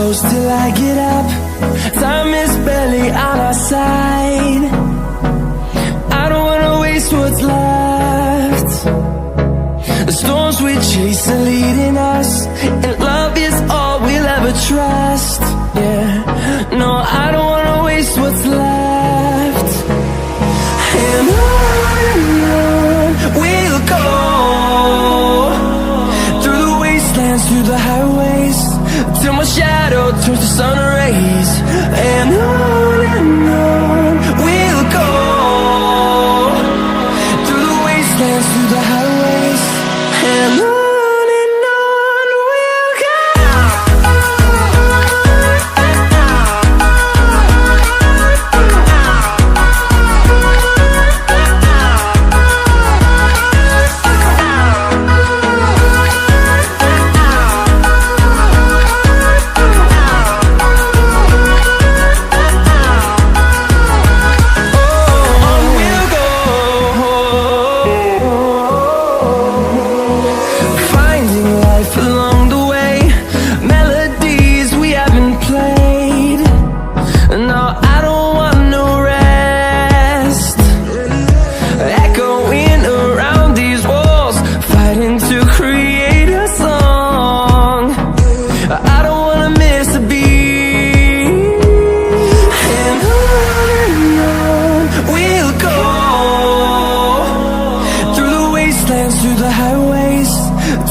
close till I get up. Time is barely on our side. I don't wanna waste what's left. The storms we chase are leading us, and love is all we'll ever trust. Yeah, no, I don't wanna waste what's left. And on we'll go, through the wastelands, through the highways, till my shadow turns to sun rays. And on we'll go, through the wastelands, through the highways, and on we'll go. Through the highways,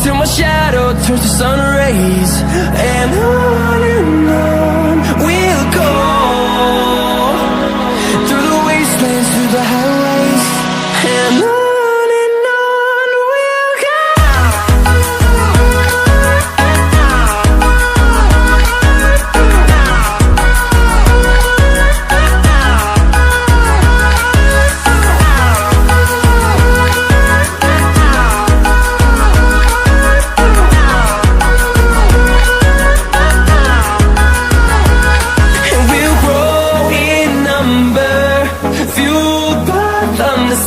till my shadow turns to sun rays. And on we'll go, through the wastelands, through the highways, and on we'll go.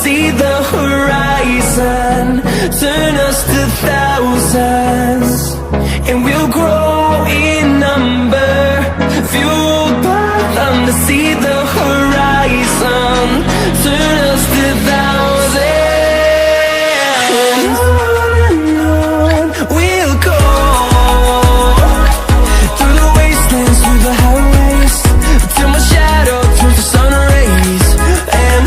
See the horizon, turn us to thousands, and we'll grow in number, fueled by them to see the horizon, turn us to thousands. And on we'll go, through the wastelands, through the highways, till my shadow turns to sun rays. And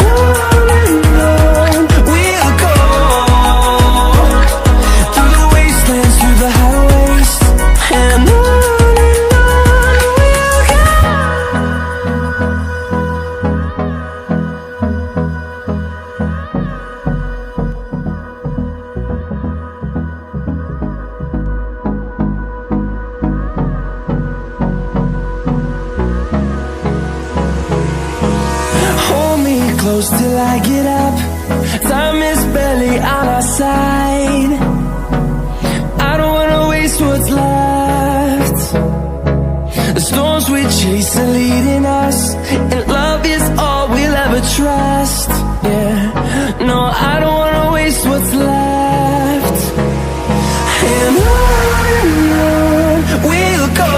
close till I get up. Time is barely on our side. I don't wanna waste what's left. The storms we chase are leading us, and love is all we'll ever trust. Yeah, no, I don't wanna waste what's left. And on we'll go,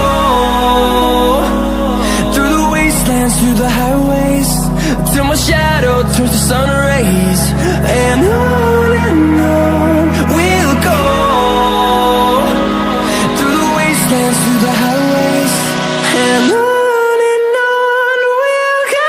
through the wastelands, through the highways, till my shadow turns to sun rays. And on we'll go, through the wastelands, through the highways, and on we'll go.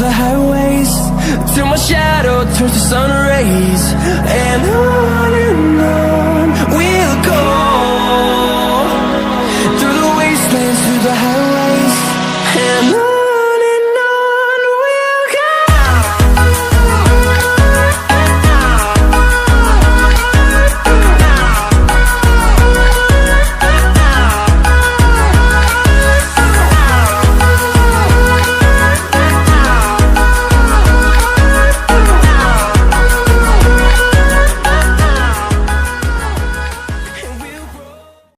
the highways till my shadow turns to sun rays. And on